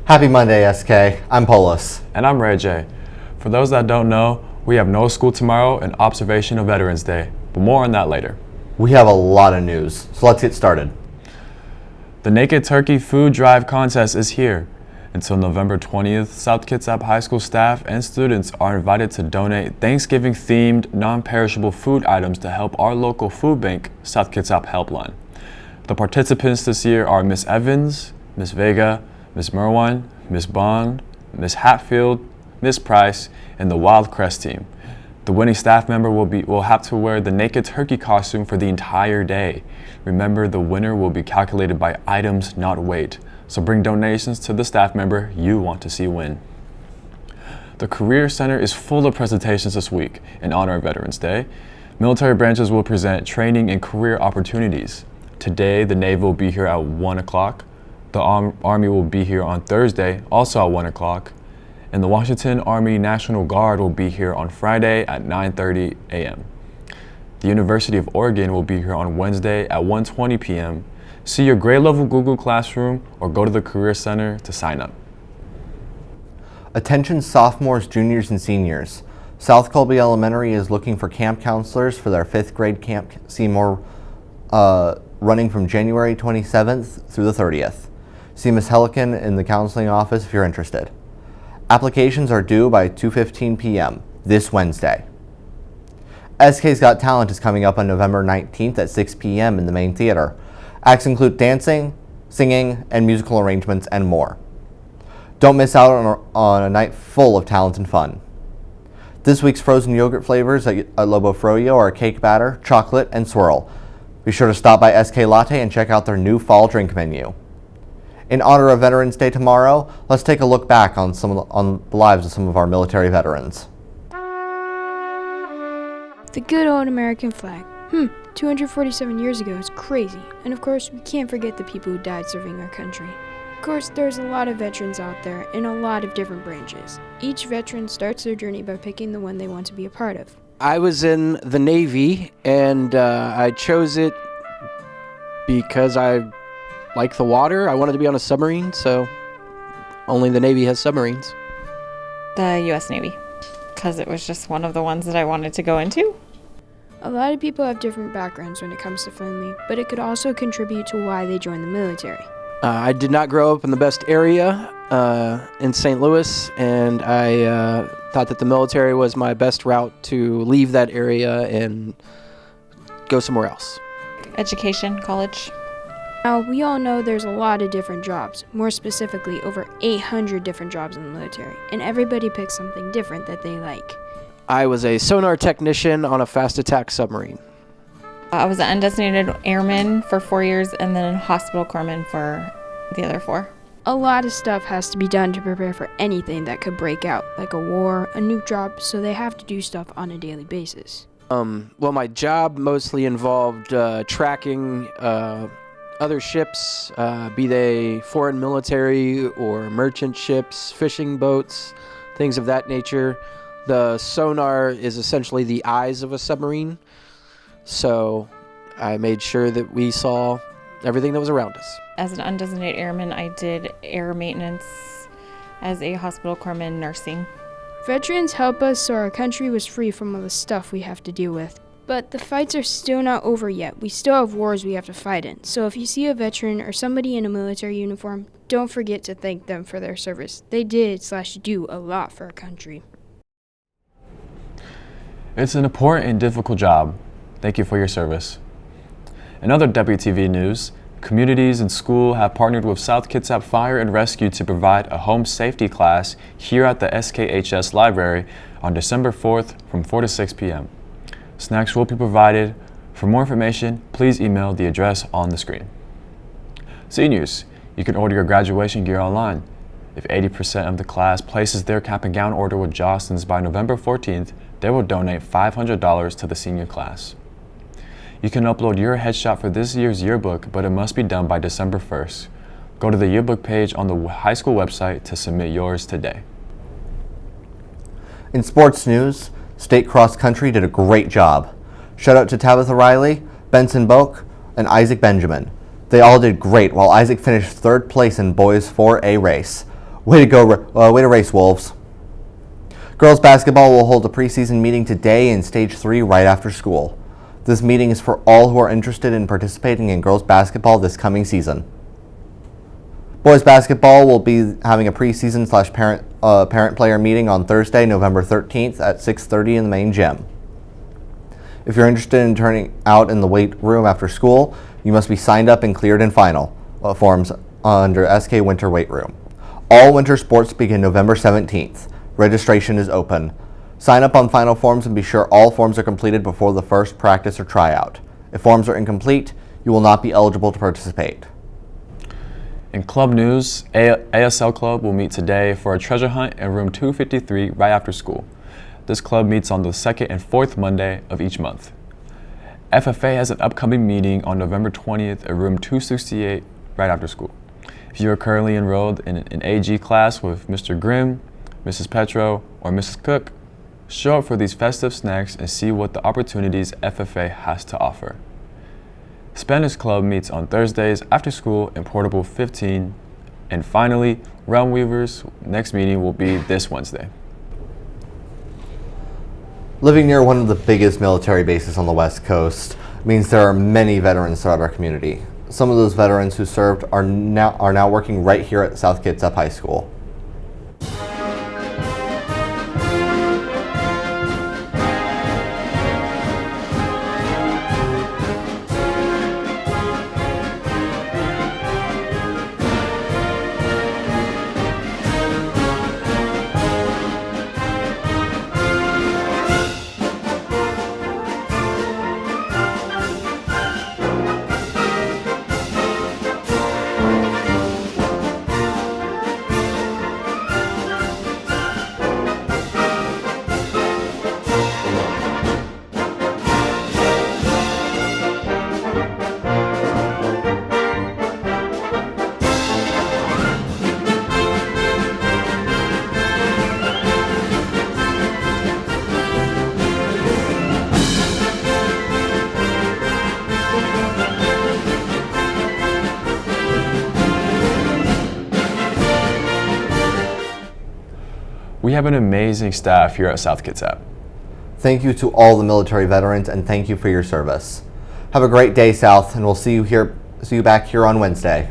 Happy Monday, SK. I'm Polis. And I'm Ray J. For those that don't know, we have no school tomorrow in observation of Veterans Day, but more on that later. We have a lot of news, so let's get started. The Naked Turkey Food Drive Contest is here. Until November 20th, South Kitsap High School staff and students are invited to donate Thanksgiving-themed, non-perishable food items to help our local food bank, South Kitsap Helpline. The participants this year are Miss Evans, Miss Vega, Miss Merwan, Miss Bond, Miss Hatfield, Miss Price, and the Wildcrest team. The winning staff member will have to wear the naked turkey costume for the entire day. Remember, the winner will be calculated by items, not weight. So bring donations to the staff member you want to see win. The Career Center is full of presentations this week in honor of Veterans Day. Military branches will present training and career opportunities. Today, the Navy will be here at 1 o'clock. The Army will be here on Thursday, also at 1 o'clock. And the Washington Army National Guard will be here on Friday at 9:30 a.m. The University of Oregon will be here on Wednesday at 1:20 p.m. See your grade level Google Classroom or go to the Career Center to sign up. Attention sophomores, juniors, and seniors. South Colby Elementary is looking for camp counselors for their 5th grade Camp Seymour running from January 27th through the 30th. See Ms. Helican in the counseling office if you're interested. Applications are due by 2:15 p.m. this Wednesday. SK's Got Talent is coming up on November 19th at 6 p.m. in the main theater. Acts include dancing, singing, and musical arrangements, and more. Don't miss out on a night full of talent and fun. This week's frozen yogurt flavors at Lobo Froyo are cake batter, chocolate, and swirl. Be sure to stop by SK Latte and check out their new fall drink menu. In honor of Veterans Day tomorrow, let's take a look back on the lives of some of our military veterans. The good old American flag. 247 years ago is crazy. And of course, we can't forget the people who died serving our country. Of course, there's a lot of veterans out there in a lot of different branches. Each veteran starts their journey by picking the one they want to be a part of. I was in the Navy, and I chose it because I like the water. I wanted to be on a submarine, so only the Navy has submarines. The U.S. Navy, because it was just one of the ones that I wanted to go into. A lot of people have different backgrounds when it comes to family, but it could also contribute to why they join the military. I did not grow up in the best area in St. Louis, and I thought that the military was my best route to leave that area and go somewhere else. Education, college. Now, we all know there's a lot of different jobs, more specifically over 800 different jobs in the military, and everybody picks something different that they like. I was a sonar technician on a fast attack submarine. I was an undesignated airman for 4 years and then a hospital corpsman for the other 4. A lot of stuff has to be done to prepare for anything that could break out, like a war, a nuke drop, so they have to do stuff on a daily basis. Well, my job mostly involved tracking other ships, be they foreign military or merchant ships, fishing boats, things of that nature. The sonar is essentially the eyes of a submarine, so I made sure that we saw everything that was around us. As an undesignated airman, I did air maintenance. As a hospital corpsman, nursing. Veterans help us so our country was free from all the stuff we have to deal with. But the fights are still not over yet. We still have wars we have to fight in. So if you see a veteran or somebody in a military uniform, don't forget to thank them for their service. They did/do a lot for our country. It's an important and difficult job. Thank you for your service. In other WTV news, communities and schools have partnered with South Kitsap Fire and Rescue to provide a home safety class here at the SKHS library on December 4th from 4 to 6 p.m. Snacks will be provided. For more information, please email the address on the screen. Seniors, you can order your graduation gear online. If 80% of the class places their cap and gown order with Jostens by November 14th, they will donate $500 to the senior class. You can upload your headshot for this year's yearbook, but it must be done by December 1st. Go to the yearbook page on the high school website to submit yours today. In sports news, state cross country did a great job. Shout out to Tabitha Riley, Benson Boak, and Isaac Benjamin. They all did great, while Isaac finished 3rd place in boys 4A race. Way to go, way to race, Wolves. Girls basketball will hold a preseason meeting today in Stage 3 right after school. This meeting is for all who are interested in participating in girls basketball this coming season. Boys basketball will be having a preseason / parent-player meeting on Thursday, November 13th at 6:30 in the main gym. If you're interested in turning out in the weight room after school, you must be signed up and cleared in final forms under SK Winter Weight Room. All winter sports begin November 17th. Registration is open. Sign up on final forms and be sure all forms are completed before the first practice or tryout. If forms are incomplete, you will not be eligible to participate. In club news, ASL Club will meet today for a treasure hunt in room 253 right after school. This club meets on the second and fourth Monday of each month. FFA has an upcoming meeting on November 20th in room 268 right after school. If you are currently enrolled in an AG class with Mr. Grimm, Mrs. Petro, or Mrs. Cook, show up for these festive snacks and see what the opportunities FFA has to offer. Spanish Club meets on Thursdays after school in Portable 15. And finally, Realm Weavers' next meeting will be this Wednesday. Living near one of the biggest military bases on the West Coast means there are many veterans throughout our community. Some of those veterans who served are now working right here at South Kitsap High School. We have an amazing staff here at South Kitsap. Thank you to all the military veterans and thank you for your service. Have a great day, South, and we'll see you back here on Wednesday.